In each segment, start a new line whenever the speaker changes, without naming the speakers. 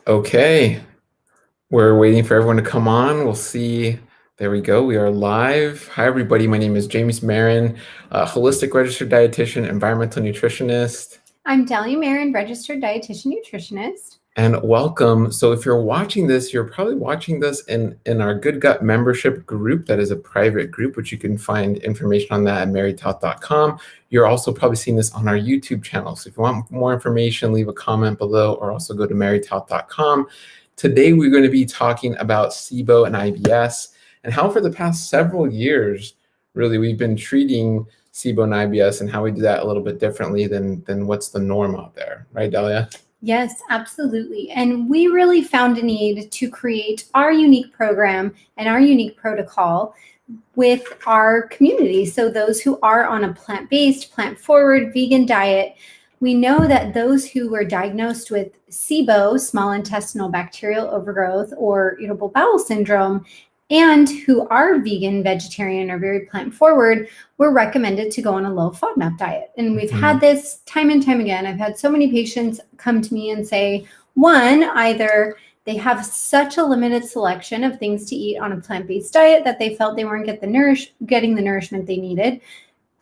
Okay, we're waiting for everyone to come on. We'll see. There we go. We are live. Hi, everybody. My name is James Marin, holistic registered dietitian, environmental nutritionist.
I'm Dahlia Marin, registered dietitian nutritionist.
And welcome. So if you're watching this, you're probably watching this in our Good Gut membership group. That is a private group, which you can find information on that at marytout.com. You're also probably seeing this on our YouTube channel. So if you want more information, leave a comment below or also go to marytout.com. Today, we're going to be talking about SIBO and IBS and how for the past several years, really, we've been treating SIBO and IBS and how we do that a little bit differently than what's the norm out there. Right, Dahlia?
Yes, absolutely. And we really found a need to create our unique program and our unique protocol with our community. So those who are on a plant-based, plant-forward, vegan diet, we know that those who were diagnosed with SIBO, small intestinal bacterial overgrowth, or irritable bowel syndrome, and who are vegan, vegetarian, or very plant-forward, were recommended to go on a low FODMAP diet. And we've had this time and time again. I've had so many patients come to me and say, one, either they have such a limited selection of things to eat on a plant-based diet that they felt they weren't getting the nourishment they needed.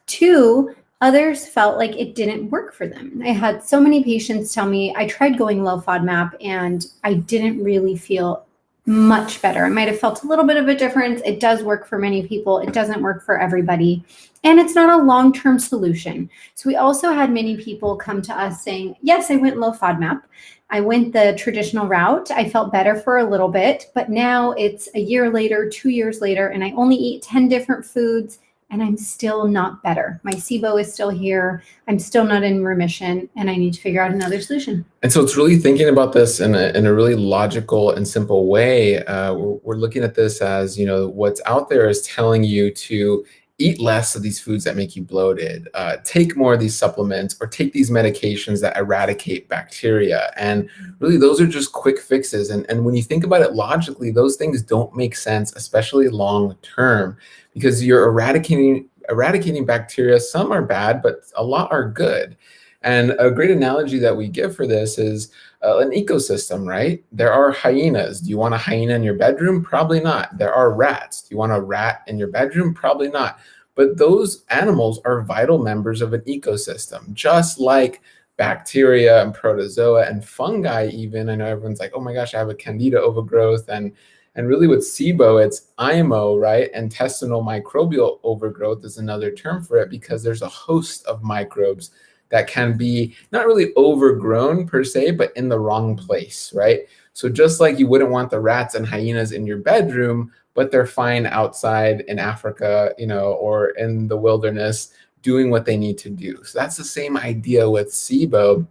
Two, others felt like it didn't work for them. I had so many patients tell me, I tried going low FODMAP and I didn't really feel much better. I might have felt a little bit of a difference. It does work for many people. It doesn't work for everybody. And it's not a long-term solution. So we also had many people come to us saying, yes, I went low FODMAP. I went the traditional route. I felt better for a little bit, but now it's a year later, 2 years later, and I only eat 10 different foods and I'm still not better. My SIBO is still here. I'm still not in remission, and I need to figure out another solution.
And so it's really thinking about this in a really logical and simple way. We're looking at this as, what's out there is telling you to eat less of these foods that make you bloated, take more of these supplements, or take these medications that eradicate bacteria. And really, those are just quick fixes. And when you think about it logically, those things don't make sense, especially long term, because you're eradicating bacteria. Some are bad, but a lot are good. And a great analogy that we give for this is an ecosystem, right? There are hyenas. Do you want a hyena in your bedroom? Probably not. There are rats. Do you want a rat in your bedroom? Probably not. But those animals are vital members of an ecosystem, just like bacteria and protozoa and fungi even. I know everyone's like, oh my gosh, I have a candida overgrowth. And really with SIBO, it's IMO, right? Intestinal microbial overgrowth is another term for it because there's a host of microbes that can be not really overgrown per se, but in the wrong place, right? So just like you wouldn't want the rats and hyenas in your bedroom, but they're fine outside in Africa, or in the wilderness doing what they need to do. So that's the same idea with SIBO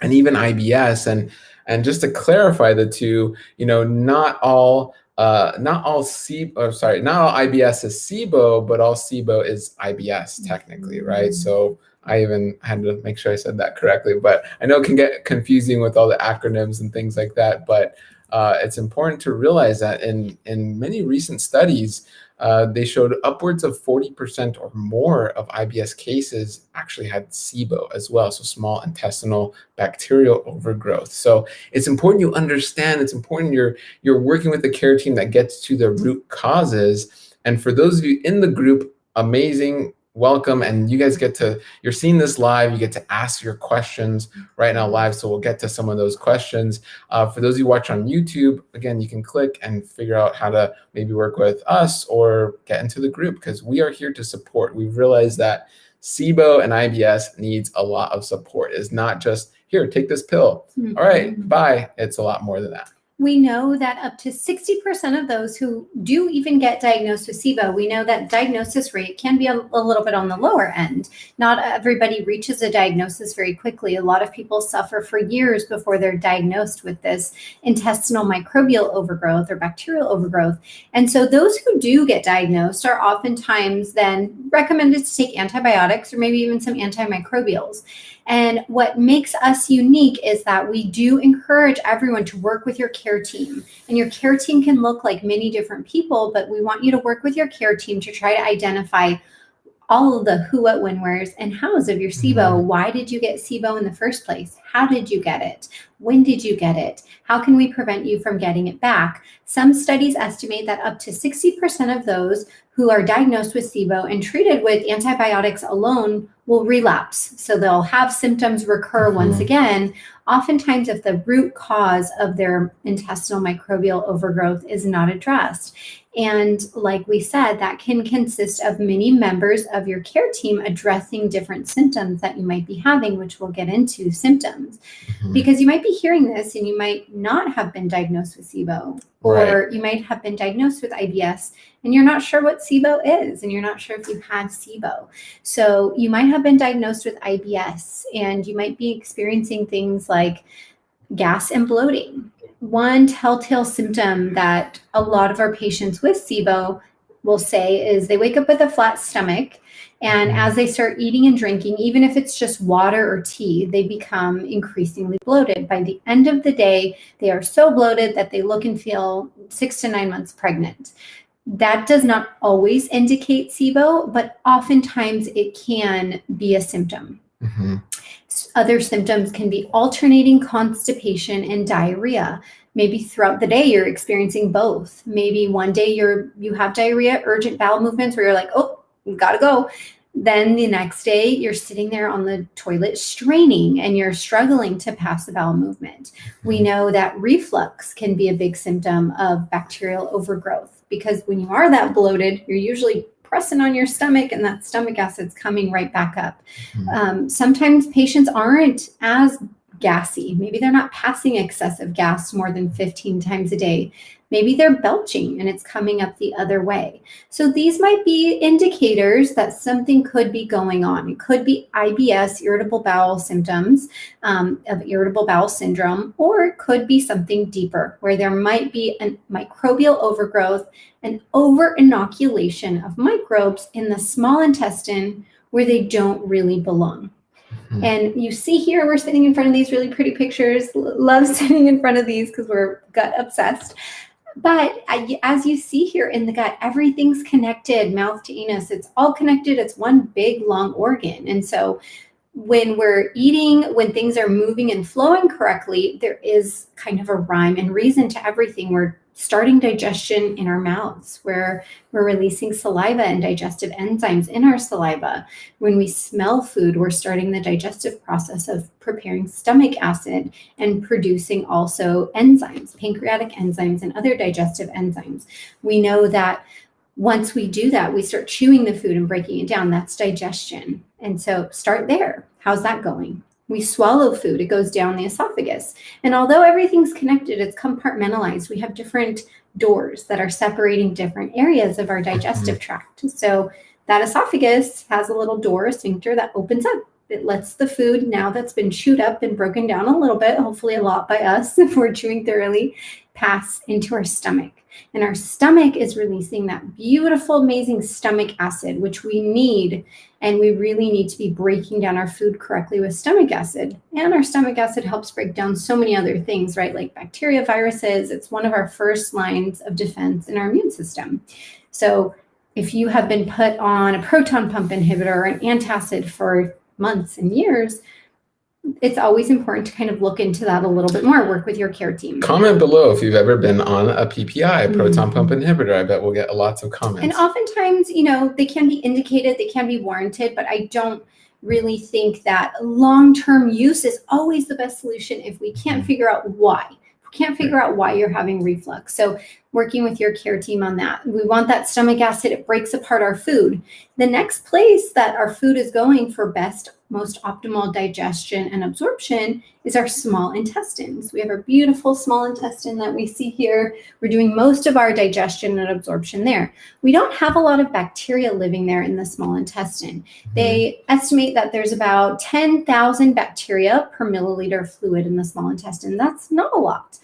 and even IBS. And just to clarify the two, not all IBS is SIBO, but all SIBO is IBS technically, right? So I even had to make sure I said that correctly, but I know it can get confusing with all the acronyms and things like that. But it's important to realize that in many recent studies, they showed upwards of 40% or more of IBS cases actually had SIBO as well, so small intestinal bacterial overgrowth. So it's important you understand, it's important you're working with a care team that gets to the root causes. And for those of you in the group, amazing, welcome. And you guys you're seeing this live, you get to ask your questions right now live. So we'll get to some of those questions. For those of you watch on YouTube, again, you can click and figure out how to maybe work with us or get into the group because we are here to support. We've realized that SIBO and IBS needs a lot of support. It's not just, here, take this pill. All right, bye. It's a lot more than that.
We know that up to 60% of those who do even get diagnosed with SIBO, we know that diagnosis rate can be a little bit on the lower end. Not everybody reaches a diagnosis very quickly. A lot of people suffer for years before they're diagnosed with this intestinal microbial overgrowth or bacterial overgrowth. And so those who do get diagnosed are oftentimes then recommended to take antibiotics or maybe even some antimicrobials. And what makes us unique is that we do encourage everyone to work with your care team. And your care team can look like many different people, but we want you to work with your care team to try to identify all of the who, what, when, wheres, and hows of your SIBO. Why did you get SIBO in the first place? How did you get it? When did you get it? How can we prevent you from getting it back? Some studies estimate that up to 60% of those who are diagnosed with SIBO and treated with antibiotics alone will relapse. So they'll have symptoms recur once again, oftentimes if the root cause of their intestinal microbial overgrowth is not addressed. And like we said, that can consist of many members of your care team addressing different symptoms that you might be having, which we'll get into symptoms. Because you might be hearing this and you might not have been diagnosed with SIBO, or you might have been diagnosed with IBS and you're not sure what SIBO is, and you're not sure if you had SIBO. So you might have been diagnosed with IBS and you might be experiencing things like gas and bloating. One telltale symptom that a lot of our patients with SIBO will say is they wake up with a flat stomach, and as they start eating and drinking, even if it's just water or tea, they become increasingly bloated. By the end of the day, they are so bloated that they look and feel 6 to 9 months pregnant. That does not always indicate SIBO, but oftentimes it can be a symptom. Other symptoms can be alternating constipation and diarrhea. Maybe throughout the day you're experiencing both. Maybe one day you have diarrhea, urgent bowel movements where you're like, oh, gotta go. Then the next day you're sitting there on the toilet straining and you're struggling to pass the bowel movement. We know that reflux can be a big symptom of bacterial overgrowth, because when you are that bloated, you're usually pressing on your stomach and that stomach acid's coming right back up. Sometimes patients aren't as gassy. Maybe they're not passing excessive gas more than 15 times a day. Maybe they're belching and it's coming up the other way. So these might be indicators that something could be going on. It could be IBS, irritable bowel symptoms of irritable bowel syndrome, or it could be something deeper where there might be a microbial overgrowth, an over-inoculation of microbes in the small intestine where they don't really belong. And you see here, we're sitting in front of these really pretty pictures. Love sitting in front of these because we're gut obsessed. But as you see here in the gut, everything's connected, mouth to anus. It's all connected. It's one big, long organ. And so when we're eating, when things are moving and flowing correctly, there is kind of a rhyme and reason to everything. We're starting digestion in our mouths, where we're releasing saliva and digestive enzymes in our saliva. When we smell food, we're starting the digestive process of preparing stomach acid and producing also enzymes, pancreatic enzymes and other digestive enzymes. We know that once we do that, we start chewing the food and breaking it down. That's digestion. And so start there. How's that going? We swallow food, it goes down the esophagus. And although everything's connected, it's compartmentalized. We have different doors that are separating different areas of our digestive tract. So that esophagus has a little door, a sphincter that opens up. It lets the food, now that's been chewed up and broken down a little bit, hopefully a lot by us if we're chewing thoroughly, pass into our stomach. And our stomach is releasing that beautiful, amazing stomach acid, which we need. And we really need to be breaking down our food correctly with stomach acid. And our stomach acid helps break down so many other things, right? Like bacteria, viruses. It's one of our first lines of defense in our immune system. So if you have been put on a proton pump inhibitor or an antacid for months and years, it's always important to kind of look into that a little bit more, work with your care team.
Comment below if you've ever been on a PPI, proton pump inhibitor. I bet we'll get lots of comments.
And oftentimes, you know, they can be indicated, they can be warranted, but I don't really think that long-term use is always the best solution if we can't figure out why. Can't figure out why you're having reflux. So working with your care team on that. We want that stomach acid. It breaks apart our food. The next place that our food is going for best, most optimal digestion and absorption is our small intestines. We have our beautiful small intestine that we see here. We're doing most of our digestion and absorption there. We don't have a lot of bacteria living there in the small intestine. They estimate that there's about 10,000 bacteria per milliliter of fluid in the small intestine. That's not a lot.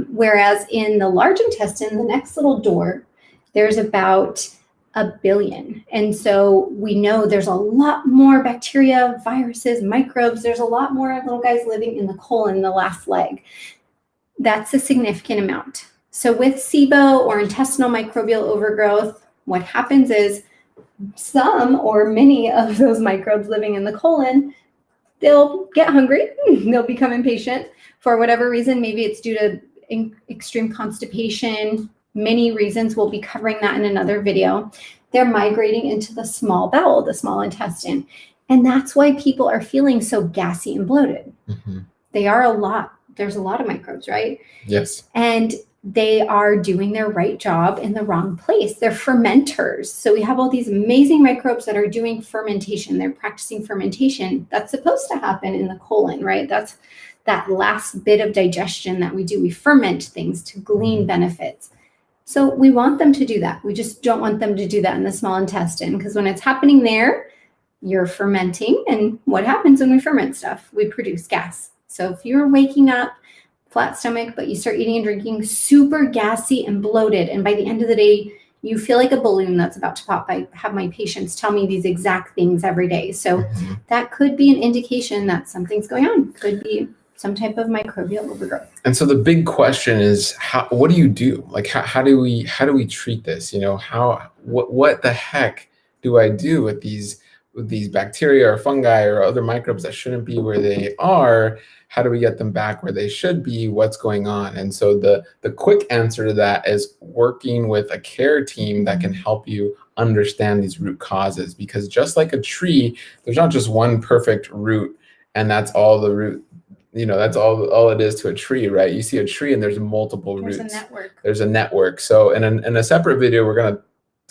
Whereas in the large intestine, the next little door, there's about 1 billion. And so we know there's a lot more bacteria, viruses, microbes. There's a lot more little guys living in the colon, the last leg. That's a significant amount. So with SIBO or intestinal microbial overgrowth, what happens is some or many of those microbes living in the colon, they'll get hungry, they'll become impatient for whatever reason. Maybe it's due to extreme constipation, many reasons. We'll be covering that in another video. They're migrating into the small bowel, the small intestine. And that's why people are feeling so gassy and bloated.
Mm-hmm.
They are a lot. There's a lot of microbes, right?
Yes.
And they are doing their right job in the wrong place. They're fermenters. So we have all these amazing microbes that are doing fermentation. They're practicing fermentation. That's supposed to happen in the colon, right? That's that last bit of digestion that we do. We ferment things to glean benefits. So we want them to do that. We just don't want them to do that in the small intestine, because when it's happening there, you're fermenting. And what happens when we ferment stuff? We produce gas. So if you're waking up flat stomach, but you start eating and drinking super gassy and bloated, and by the end of the day, you feel like a balloon that's about to pop. I have my patients tell me these exact things every day. So that could be an indication that something's going on. Could be some type of microbial overgrowth.
And so the big question is, what do you do? Like, how do we treat this? You know, what the heck do I do with these bacteria or fungi or other microbes that shouldn't be where they are? How do we get them back where they should be? What's going on? And so the quick answer to that is working with a care team that can help you understand these root causes, because just like a tree, there's not just one perfect root and that's all the root. You know, that's all it is to a tree, right? You see a tree and there's multiple roots.
There's a network.
There's a network. So in a separate video, we're going to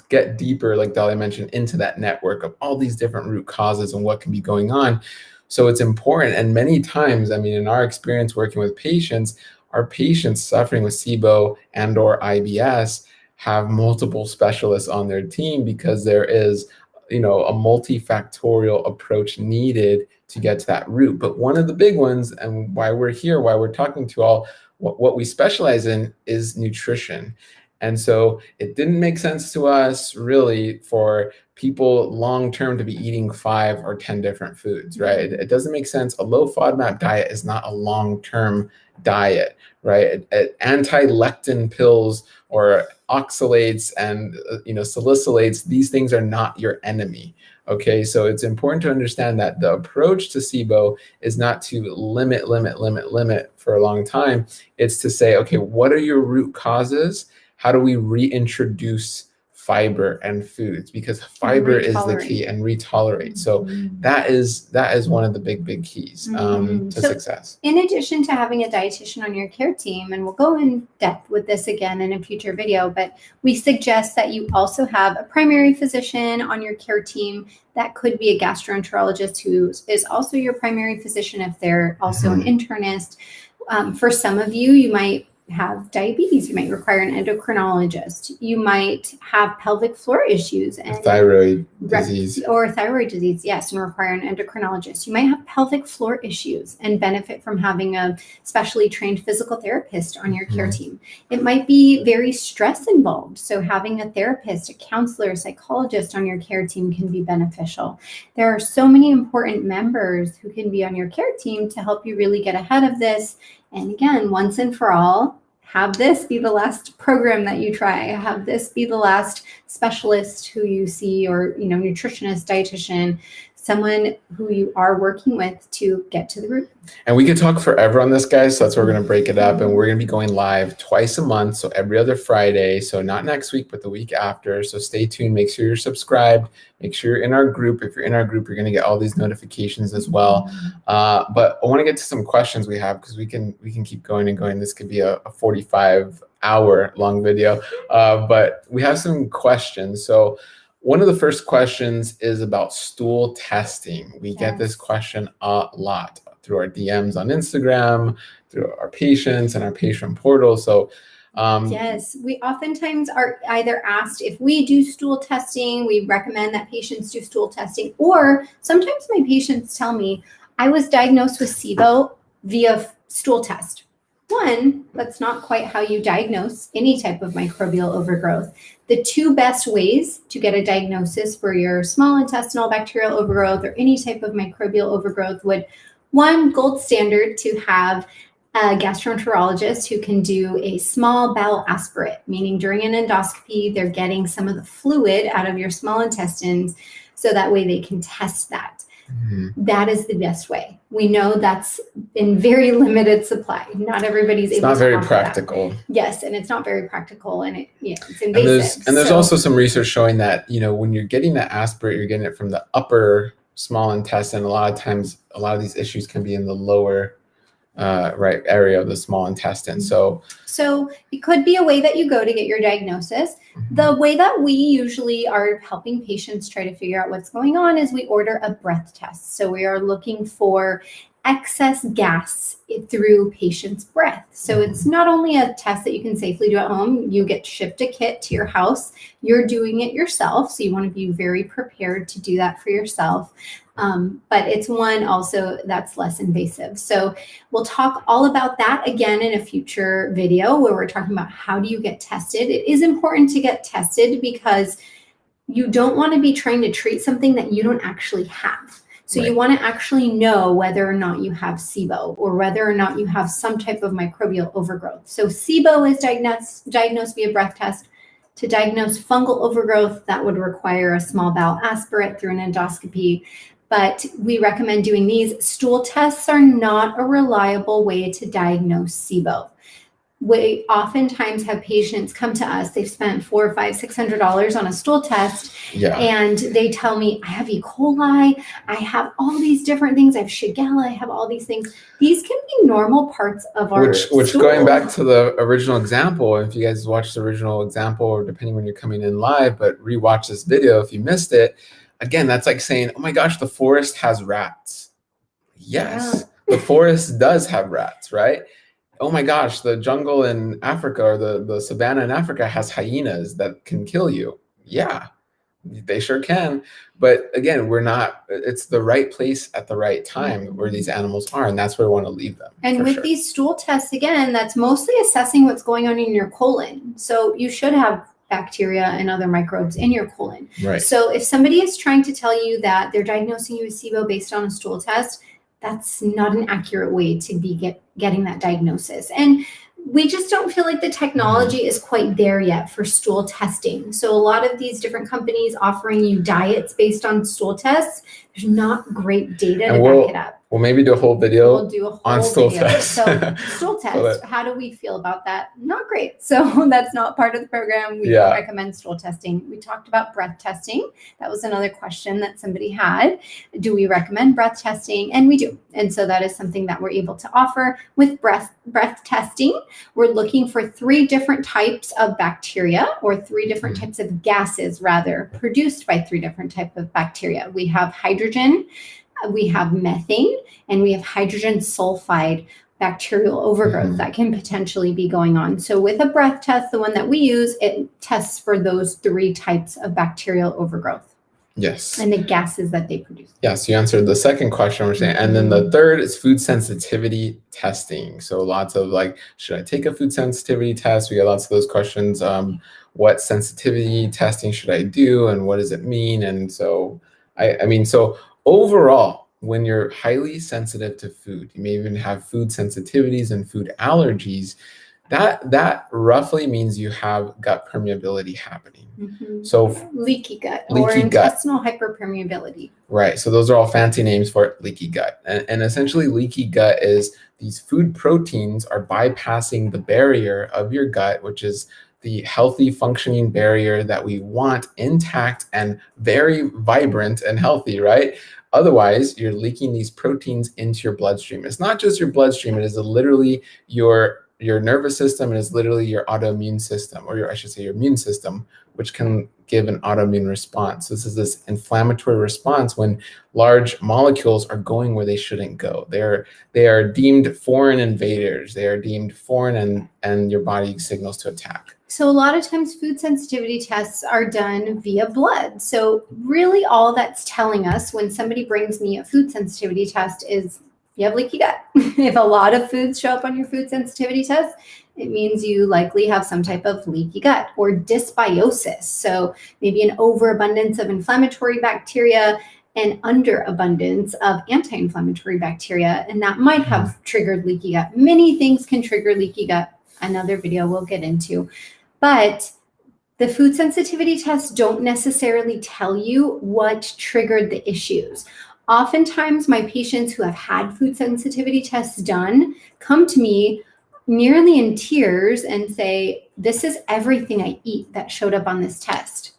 get deeper, like Dahlia mentioned, into that network of all these different root causes and what can be going on. So it's important. And many times, I mean, in our experience working with patients, our patients suffering with SIBO and or IBS have multiple specialists on their team, because there is, you know, a multifactorial approach needed to get to that root. But one of the big ones, and why we're here, why we're talking to all, what we specialize in is nutrition. And so it didn't make sense to us really for people long-term to be eating 5 or 10 different foods, right? It doesn't make sense. A low FODMAP diet is not a long-term diet, right? Anti-lectin pills or oxalates and salicylates, these things are not your enemy. Okay, so it's important to understand that the approach to SIBO is not to limit for a long time. It's to say, okay, what are your root causes? How do we reintroduce fiber and foods? Because fiber is the key, and retolerate. So that is one of the big keys to success.
In addition to having a dietitian on your care team, and we'll go in depth with this again in a future video, but we suggest that you also have a primary physician on your care team. That could be a gastroenterologist who is also your primary physician if they're also an internist. For some of you, you might have diabetes, you might require an endocrinologist, you might have pelvic floor issues and
thyroid disease,
yes, and require an endocrinologist. You might have pelvic floor issues and benefit from having a specially trained physical therapist on your care team. It might be very stress involved, so having a therapist, a counselor, a psychologist on your care team can be beneficial. There are so many important members who can be on your care team to help you really get ahead of this. And again, once and for all, have this be the last program that you try. Have this be the last specialist who you see, or nutritionist, dietitian, someone who you are working with to get to the root.
And we could talk forever on this, guys. So that's where we're going to break it up. And we're going to be going live twice a month. So every other Friday. So not next week, but the week after. So stay tuned. Make sure you're subscribed. Make sure you're in our group. If you're in our group, you're going to get all these notifications as well. But I want to get to some questions we have, because we can keep going and going. This could be a 45-hour long video. But we have some questions. So one of the first questions is about stool testing. We get this question a lot through our DMs on Instagram, through our patients and our patient portal. So
yes, we oftentimes are either asked if we do stool testing. We recommend that patients do stool testing, or sometimes my patients tell me, I was diagnosed with SIBO via stool test. One, that's not quite how you diagnose any type of microbial overgrowth. The two best ways to get a diagnosis for your small intestinal bacterial overgrowth or any type of microbial overgrowth would, one, gold standard to have a gastroenterologist who can do a small bowel aspirate, meaning during an endoscopy, they're getting some of the fluid out of your small intestines so that way they can test that. That is the best way. We know that's in very limited supply. Not everybody's able to
It's not very
offer
practical.
that. Yes, and it's not very practical, and it's invasive.
And there's also some research showing that, when you're getting the aspirate, you're getting it from the upper small intestine. A lot of times, a lot of these issues can be in the lower right area of the small intestine. So
it could be a way that you go to get your diagnosis. The way that we usually are helping patients try to figure out what's going on is we order a breath test. So we are looking for excess gas through patient's breath. So it's not only a test that you can safely do at home. You get shipped a kit to your house. You're doing it yourself. So you want to be very prepared to do that for yourself. But it's one also that's less invasive. So we'll talk all about that again in a future video where we're talking about how do you get tested. It is important to get tested because you don't want to be trying to treat something that you don't actually have. So you want to actually know whether or not you have SIBO or whether or not you have some type of microbial overgrowth. So SIBO is diagnosed via breath test. To diagnose fungal overgrowth, that would require a small bowel aspirate through an endoscopy. But we recommend doing these. Stool tests are not a reliable way to diagnose SIBO. We oftentimes have patients come to us, they've spent $400, $500, $600 on a stool test, and they tell me, I have E. coli, I have all these different things, I have Shigella, I have all these things. These can be normal parts of our
Which
stool.
Going back to the original example, if you guys watched the original example, or depending when you're coming in live, but rewatch this video if you missed it, again, that's like saying, oh my gosh, the forest has rats. Yes, the forest does have rats, right? Oh my gosh, the jungle in Africa or the savanna in Africa has hyenas that can kill you. Yeah, they sure can. But again, it's the right place at the right time where these animals are, and that's where we want to leave them.
And with these stool tests, again, that's mostly assessing what's going on in your colon. So you should have bacteria and other microbes in your colon.
Right.
So if somebody is trying to tell you that they're diagnosing you with SIBO based on a stool test, that's not an accurate way to be getting that diagnosis. And we just don't feel like the technology is quite there yet for stool testing. So a lot of these different companies offering you diets based on stool tests, there's not great data to back it up.
We'll maybe do a whole video
We'll do a whole
on stool
video.
test.
So stool test, how do we feel about that? Not great. So that's not part of the program. We don't recommend stool testing. We talked about breath testing. That was another question that somebody had. Do we recommend breath testing? And we do. And so that is something that we're able to offer with breath testing. We're looking for 3 different types of bacteria, or 3 different types of gases, rather, produced by 3 different types of bacteria. We have hydrogen, we have methane, and we have hydrogen sulfide bacterial overgrowth that can potentially be going on. So with a breath test, the one that we use, it tests for those 3 types of bacterial overgrowth.
Yes.
And the gases that they produce.
Yes, you answered the second question we're saying. And then the third is food sensitivity testing. So lots of like, should I take a food sensitivity test? We get lots of those questions. What sensitivity testing should I do? And what does it mean? And so, so overall, when you're highly sensitive to food, you may even have food sensitivities and food allergies, that roughly means you have gut permeability happening. So
leaky gut or intestinal hyperpermeability.
Right. So those are all fancy names for leaky gut. And essentially leaky gut is these food proteins are bypassing the barrier of your gut, which is the healthy functioning barrier that we want intact and very vibrant and healthy, right? Otherwise, you're leaking these proteins into your bloodstream. It's not just your bloodstream, it is literally your nervous system, it is literally your autoimmune system, or I should say your immune system, which can give an autoimmune response. This is this inflammatory response when large molecules are going where they shouldn't go. They are deemed foreign invaders. They are deemed foreign, and your body signals to attack.
So a lot of times food sensitivity tests are done via blood. So really all that's telling us when somebody brings me a food sensitivity test is you have leaky gut. If a lot of foods show up on your food sensitivity test, it means you likely have some type of leaky gut or dysbiosis. So maybe an overabundance of inflammatory bacteria an underabundance of anti-inflammatory bacteria, and that might have triggered leaky gut. Many things can trigger leaky gut. Another video we'll get into. But the food sensitivity tests don't necessarily tell you what triggered the issues. Oftentimes, my patients who have had food sensitivity tests done come to me nearly in tears and say, this is everything I eat that showed up on this test.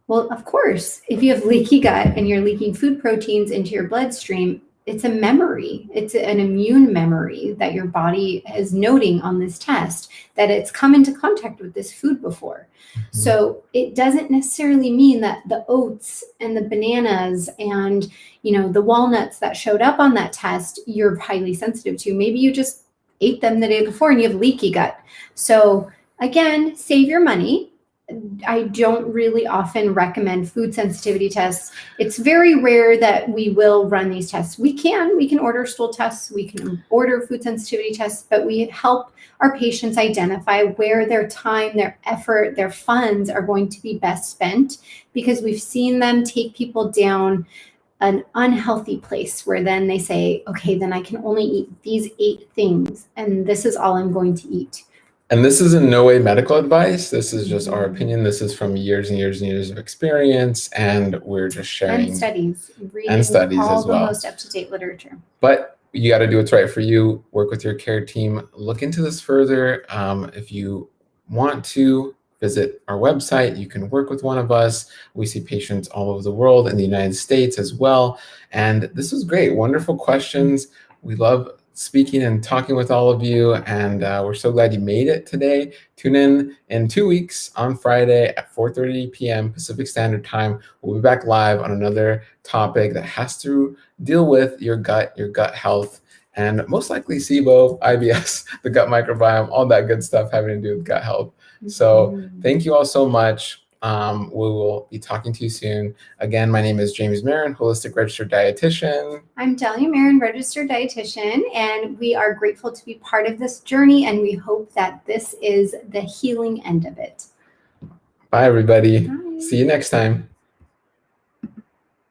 Well, of course, if you have leaky gut and you're leaking food proteins into your bloodstream, it's a memory. It's an immune memory that your body is noting on this test that it's come into contact with this food before. So it doesn't necessarily mean that the oats and the bananas and, the walnuts that showed up on that test, you're highly sensitive to. Maybe you just ate them the day before and you have leaky gut. So again, save your money. I don't really often recommend food sensitivity tests. It's very rare that we will run these tests. We can order stool tests, we can order food sensitivity tests, but we help our patients identify where their time, their effort, their funds are going to be best spent, because we've seen them take people down an unhealthy place where then they say, okay, then I can only eat these 8 things and this is all I'm going to eat.
And this is in no way medical advice. This is just our opinion. This is from years and years and years of experience, and we're just sharing.
And studies. Reading
and studies
all
as well.
The most up-to-date literature.
But you got to do what's right for you. Work with your care team. Look into this further. If you want to visit our website, you can work with one of us. We see patients all over the world, in the United States as well. And this was great. Wonderful questions. We love speaking and talking with all of you, and we're so glad you made it today. Tune in 2 weeks on Friday at 4:30 p.m. Pacific Standard Time. We'll be back live on another topic that has to deal with your gut health, and most likely SIBO, IBS, the gut microbiome, all that good stuff having to do with gut health. So thank you all so much. We will be talking to you soon. Again, my name is James Marin, Holistic Registered Dietitian.
I'm Dahlia Marin, Registered Dietitian, and we are grateful to be part of this journey, and we hope that this is the healing end of it.
Bye, everybody.
Bye.
See you next time.